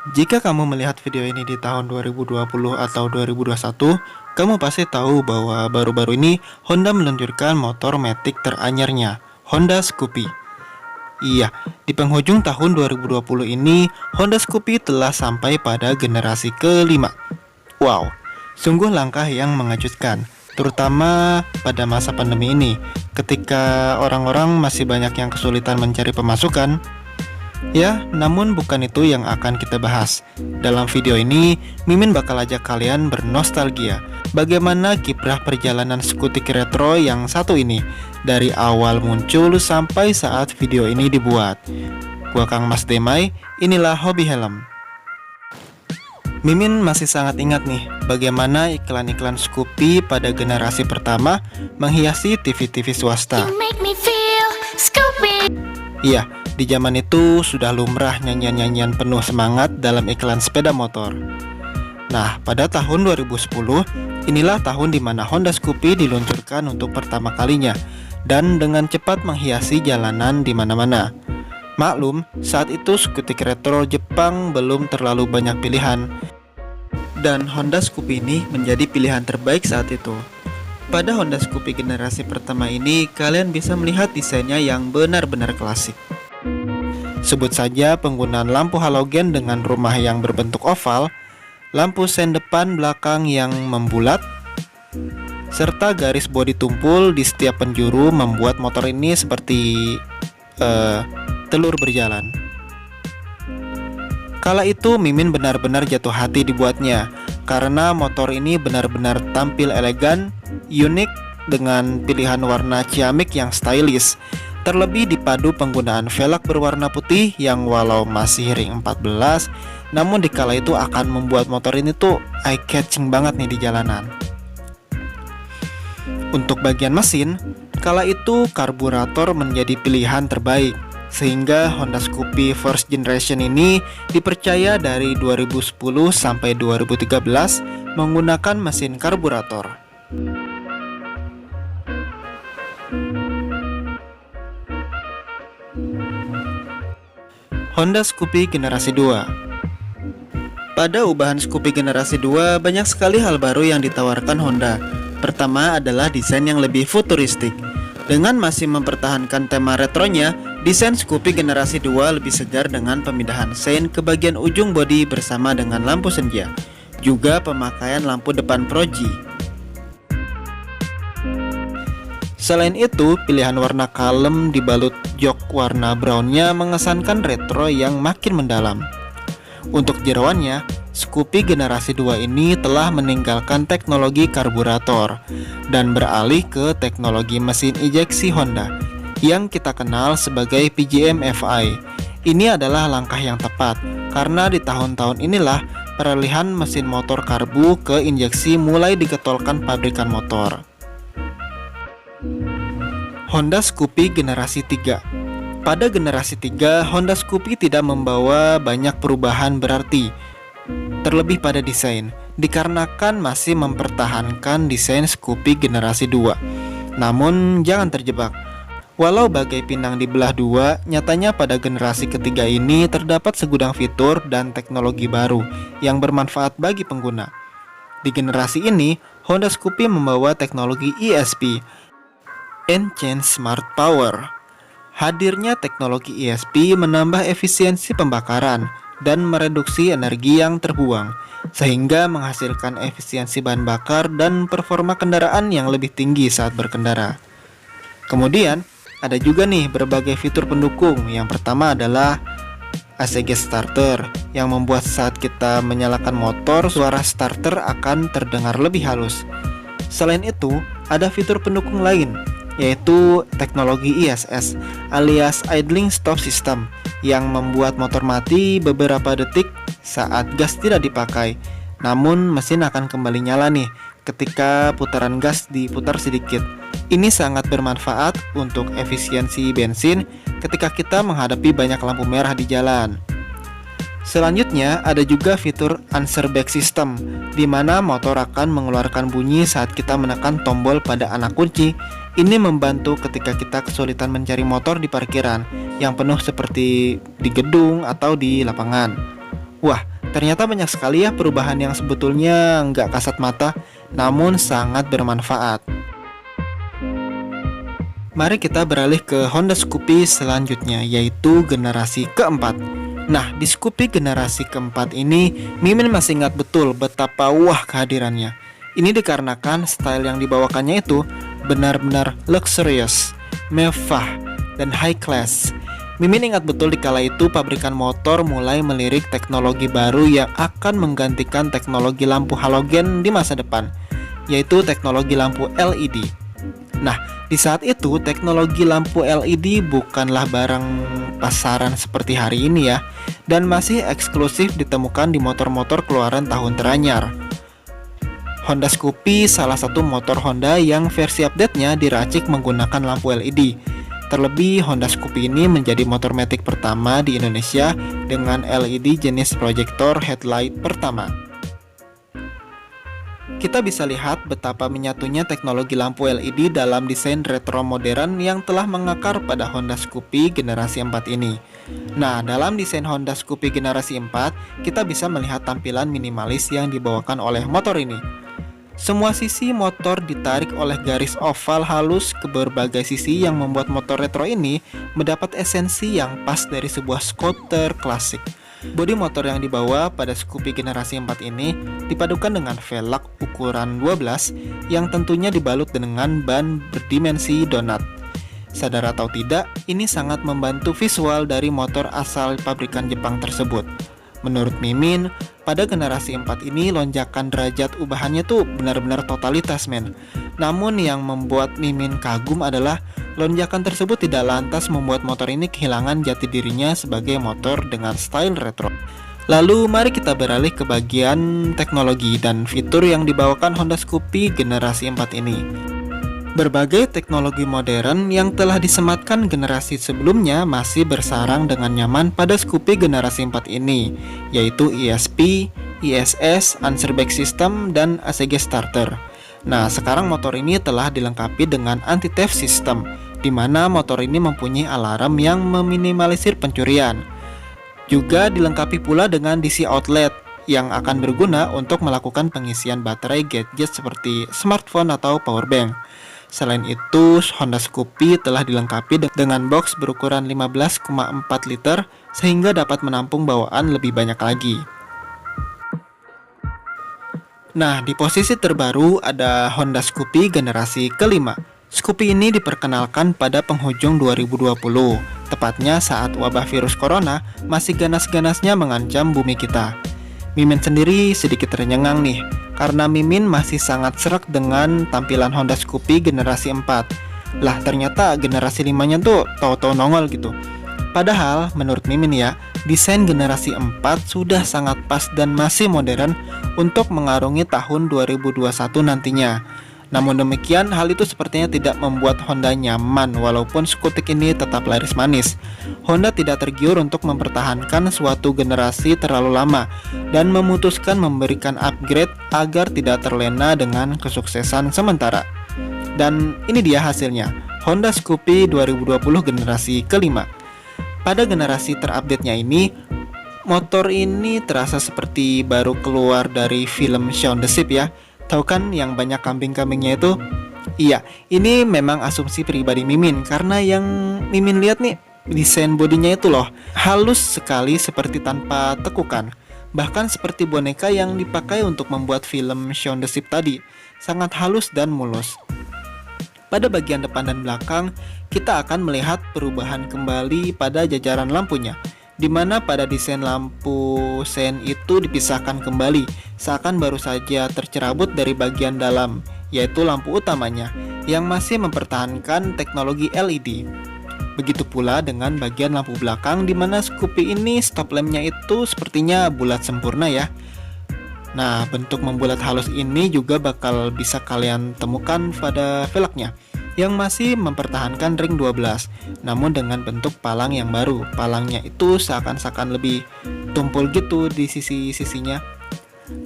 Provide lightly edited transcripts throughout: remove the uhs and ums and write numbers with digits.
Jika kamu melihat video ini di tahun 2020 atau 2021, kamu pasti tahu bahwa baru-baru ini Honda meluncurkan motor matic teranyarnya, Honda Scoopy. Iya, di penghujung tahun 2020 ini, Honda Scoopy telah sampai pada generasi kelima. Wow, sungguh langkah yang mengejutkan, terutama pada masa pandemi ini, ketika orang-orang masih banyak yang kesulitan mencari pemasukan. Ya, namun bukan itu yang akan kita bahas. Dalam video ini, Mimin bakal ajak kalian bernostalgia bagaimana kiprah perjalanan skutik retro yang satu ini dari awal muncul sampai saat video ini dibuat. Gua Kang Mas Demai, inilah Hobi Helm. Mimin masih sangat ingat nih bagaimana iklan-iklan Scoopy pada generasi pertama menghiasi TV-TV swasta. Iya, di zaman itu sudah lumrah nyanyian-nyanyian penuh semangat dalam iklan sepeda motor. Nah, pada tahun 2010, inilah tahun di mana Honda Scoopy diluncurkan untuk pertama kalinya dan dengan cepat menghiasi jalanan di mana-mana. Maklum, saat itu skutik retro Jepang belum terlalu banyak pilihan dan Honda Scoopy ini menjadi pilihan terbaik saat itu. Pada Honda Scoopy generasi pertama ini, kalian bisa melihat desainnya yang benar-benar klasik. Sebut saja penggunaan lampu halogen dengan rumah yang berbentuk oval, lampu sen depan belakang yang membulat, serta garis bodi tumpul di setiap penjuru membuat motor ini seperti telur berjalan. Kala itu Mimin benar-benar jatuh hati dibuatnya, karena motor ini benar-benar tampil elegan, unik dengan pilihan warna ciamik yang stylish. Terlebih dipadu penggunaan velg berwarna putih yang walau masih ring 14, namun dikala itu akan membuat motor ini tuh eye-catching banget nih di jalanan. Untuk bagian mesin, kala itu karburator menjadi pilihan terbaik, sehingga Honda Scoopy First Generation ini dipercaya dari 2010 sampai 2013 menggunakan mesin karburator. Honda Scoopy generasi 2. Pada ubahan Scoopy generasi 2, banyak sekali hal baru yang ditawarkan Honda. Pertama adalah desain yang lebih futuristik. Dengan masih mempertahankan tema retronya, desain Scoopy generasi 2 lebih segar dengan pemindahan sein ke bagian ujung bodi bersama dengan lampu senja. Juga pemakaian lampu depan proji. Selain itu, pilihan warna kalem dibalut jok warna brownnya mengesankan retro yang makin mendalam. Untuk jeroannya, Scoopy generasi 2 ini telah meninggalkan teknologi karburator dan beralih ke teknologi mesin injeksi Honda yang kita kenal sebagai PGM FI. Ini adalah langkah yang tepat karena di tahun-tahun inilah peralihan mesin motor karbu ke injeksi mulai diketolkan pabrikan motor. Honda Scoopy generasi 3. Pada generasi 3, Honda Scoopy tidak membawa banyak perubahan berarti, terlebih pada desain, dikarenakan masih mempertahankan desain Scoopy generasi 2. Namun jangan terjebak. Walau bagai pinang dibelah dua, nyatanya pada generasi ketiga ini terdapat segudang fitur dan teknologi baru yang bermanfaat bagi pengguna. Di generasi ini, Honda Scoopy membawa teknologi ESP, Enhanced Smart Power. Hadirnya teknologi ESP menambah efisiensi pembakaran dan mereduksi energi yang terbuang, sehingga menghasilkan efisiensi bahan bakar dan performa kendaraan yang lebih tinggi saat berkendara. Kemudian, ada juga nih berbagai fitur pendukung. Yang pertama adalah ACG Starter, yang membuat saat kita menyalakan motor, suara starter akan terdengar lebih halus. Selain itu, ada fitur pendukung lain, yaitu teknologi ISS alias Idling Stop System yang membuat motor mati beberapa detik saat gas tidak dipakai. Namun mesin akan kembali nyala nih ketika putaran gas diputar sedikit. Ini sangat bermanfaat untuk efisiensi bensin ketika kita menghadapi banyak lampu merah di jalan. Selanjutnya ada juga fitur answer back system, di mana motor akan mengeluarkan bunyi saat kita menekan tombol pada anak kunci. Ini membantu ketika kita kesulitan mencari motor di parkiran yang penuh seperti di gedung atau di lapangan. Wah, ternyata banyak sekali ya perubahan yang sebetulnya nggak kasat mata, namun sangat bermanfaat. Mari kita beralih ke Honda Scoopy selanjutnya, yaitu generasi keempat. Nah, di Scoopy generasi keempat ini, Mimin masih ingat betul betapa wah kehadirannya. Ini dikarenakan style yang dibawakannya itu benar-benar luxurious, mewah, dan high class. Mimin ingat betul di kala itu pabrikan motor mulai melirik teknologi baru yang akan menggantikan teknologi lampu halogen di masa depan, yaitu teknologi lampu LED. Nah, di saat itu teknologi lampu LED bukanlah barang pasaran seperti hari ini ya, dan masih eksklusif ditemukan di motor-motor keluaran tahun teranyar. Honda Scoopy salah satu motor Honda yang versi update-nya diracik menggunakan lampu LED. Terlebih Honda Scoopy ini menjadi motor matic pertama di Indonesia dengan LED jenis proyektor headlight pertama. Kita bisa lihat betapa menyatunya teknologi lampu LED dalam desain retro modern yang telah mengakar pada Honda Scoopy generasi 4 ini. Nah, dalam desain Honda Scoopy generasi 4, kita bisa melihat tampilan minimalis yang dibawakan oleh motor ini. Semua sisi motor ditarik oleh garis oval halus ke berbagai sisi yang membuat motor retro ini mendapat esensi yang pas dari sebuah skuter klasik. Bodi motor yang dibawa pada Scoopy generasi 4 ini dipadukan dengan velg ukuran 12 yang tentunya dibalut dengan ban berdimensi donat. Sadar atau tidak, ini sangat membantu visual dari motor asal pabrikan Jepang tersebut. Menurut Mimin, pada generasi 4 ini lonjakan derajat ubahannya tuh benar-benar totalitas men. Namun yang membuat Mimin kagum adalah lonjakan tersebut tidak lantas membuat motor ini kehilangan jati dirinya sebagai motor dengan style retro. Lalu mari kita beralih ke bagian teknologi dan fitur yang dibawakan Honda Scoopy generasi 4 ini. Berbagai teknologi modern yang telah disematkan generasi sebelumnya masih bersarang dengan nyaman pada Scoopy generasi 4 ini, yaitu ESP, ISS, Answer Brake System, dan ACG Starter. Nah, sekarang motor ini telah dilengkapi dengan anti-theft system, di mana motor ini mempunyai alarm yang meminimalisir pencurian. Juga dilengkapi pula dengan DC outlet yang akan berguna untuk melakukan pengisian baterai gadget seperti smartphone atau powerbank. Selain itu, Honda Scoopy telah dilengkapi dengan box berukuran 15,4 liter sehingga dapat menampung bawaan lebih banyak lagi. Nah, di posisi terbaru ada Honda Scoopy generasi kelima. Scoopy ini diperkenalkan pada penghujung 2020, tepatnya saat wabah virus corona masih ganas-ganasnya mengancam bumi kita. Mimin sendiri sedikit renyengang nih, karena Mimin masih sangat serak dengan tampilan Honda Scoopy generasi 4. Lah ternyata generasi 5-nya tuh tahu-tahu nongol gitu. Padahal menurut Mimin ya, desain generasi 4 sudah sangat pas dan masih modern untuk mengarungi tahun 2021 nantinya. Namun demikian, hal itu sepertinya tidak membuat Honda nyaman walaupun skutik ini tetap laris manis. Honda tidak tergiur untuk mempertahankan suatu generasi terlalu lama dan memutuskan memberikan upgrade agar tidak terlena dengan kesuksesan sementara. Dan ini dia hasilnya, Honda Scoopy 2020 generasi kelima. Pada generasi terupdate-nya ini, motor ini terasa seperti baru keluar dari film Shaun the Sheep ya. Tahu kan yang banyak kambing-kambingnya itu? Iya, ini memang asumsi pribadi Mimin karena yang Mimin lihat nih, desain bodinya itu loh, halus sekali seperti tanpa tekukan. Bahkan seperti boneka yang dipakai untuk membuat film Shaun the Sheep tadi, sangat halus dan mulus. Pada bagian depan dan belakang, kita akan melihat perubahan kembali pada jajaran lampunya, di mana pada desain lampu sen itu dipisahkan kembali, seakan baru saja tercerabut dari bagian dalam, yaitu lampu utamanya, yang masih mempertahankan teknologi LED. Begitu pula dengan bagian lampu belakang, di mana Scoopy ini stop lampnya itu sepertinya bulat sempurna ya. Nah, bentuk membulat halus ini juga bakal bisa kalian temukan pada velgnya, yang masih mempertahankan ring 12, namun dengan bentuk palang yang baru. Palangnya itu seakan-akan lebih tumpul gitu di sisi-sisinya.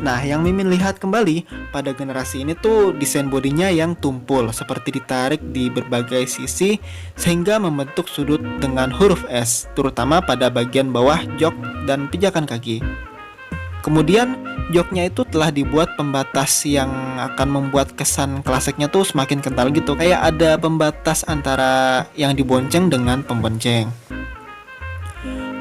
Nah, yang Mimin lihat kembali pada generasi ini tuh desain bodinya yang tumpul, seperti ditarik di berbagai sisi sehingga membentuk sudut dengan huruf S, terutama pada bagian bawah jok dan pijakan kaki. Kemudian joknya itu telah dibuat pembatas yang akan membuat kesan klasiknya tuh semakin kental gitu. Kayak ada pembatas antara yang dibonceng dengan pembonceng.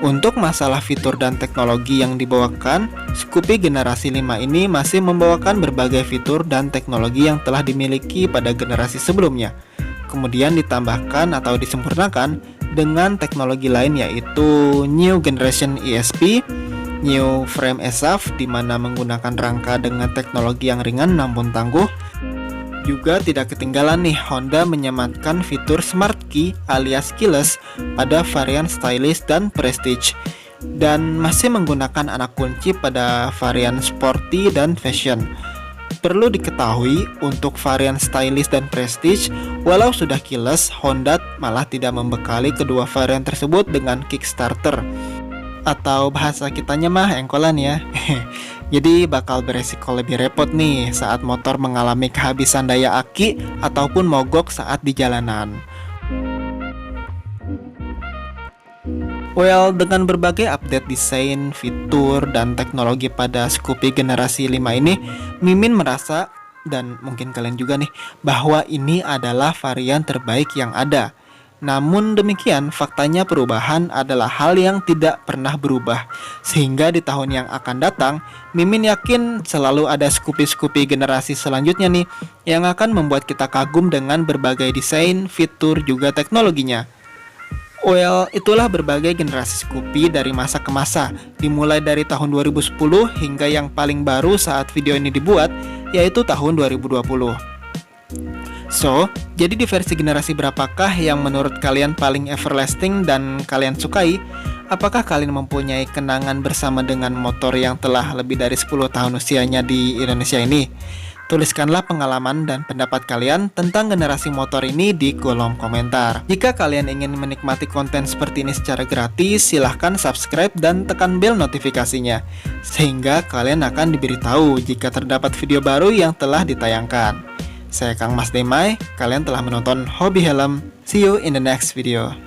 Untuk masalah fitur dan teknologi yang dibawakan, Scoopy generasi 5 ini masih membawakan berbagai fitur dan teknologi yang telah dimiliki pada generasi sebelumnya. Kemudian ditambahkan atau disempurnakan dengan teknologi lain yaitu New Generation ESP, New Frame SAF di mana menggunakan rangka dengan teknologi yang ringan namun tangguh. Juga tidak ketinggalan nih, Honda menyematkan fitur Smart Key alias keyless pada varian Stylish dan Prestige, dan masih menggunakan anak kunci pada varian Sporty dan Fashion. Perlu diketahui, untuk varian Stylish dan Prestige, walau sudah keyless, Honda malah tidak membekali kedua varian tersebut dengan Kickstarter, atau bahasa kitanya mah engkolan ya. Jadi bakal beresiko lebih repot nih saat motor mengalami kehabisan daya aki ataupun mogok saat di jalanan. Well, dengan berbagai update desain, fitur, dan teknologi pada Scoopy generasi 5 ini, Mimin merasa, dan mungkin kalian juga nih, bahwa ini adalah varian terbaik yang ada. Namun demikian, faktanya perubahan adalah hal yang tidak pernah berubah. Sehingga di tahun yang akan datang, Mimin yakin selalu ada Scoopy-Scoopy generasi selanjutnya nih, yang akan membuat kita kagum dengan berbagai desain, fitur, juga teknologinya. Well, itulah berbagai generasi Scoopy dari masa ke masa, dimulai dari tahun 2010 hingga yang paling baru saat video ini dibuat, yaitu tahun 2020. So, jadi di versi generasi berapakah yang menurut kalian paling everlasting dan kalian sukai? Apakah kalian mempunyai kenangan bersama dengan motor yang telah lebih dari 10 tahun usianya di Indonesia ini? Tuliskanlah pengalaman dan pendapat kalian tentang generasi motor ini di kolom komentar. Jika kalian ingin menikmati konten seperti ini secara gratis, silahkan subscribe dan tekan bel notifikasinya, sehingga kalian akan diberitahu jika terdapat video baru yang telah ditayangkan. Saya Kang Mas Demai, kalian telah menonton Hobi Helm. See you in the next video.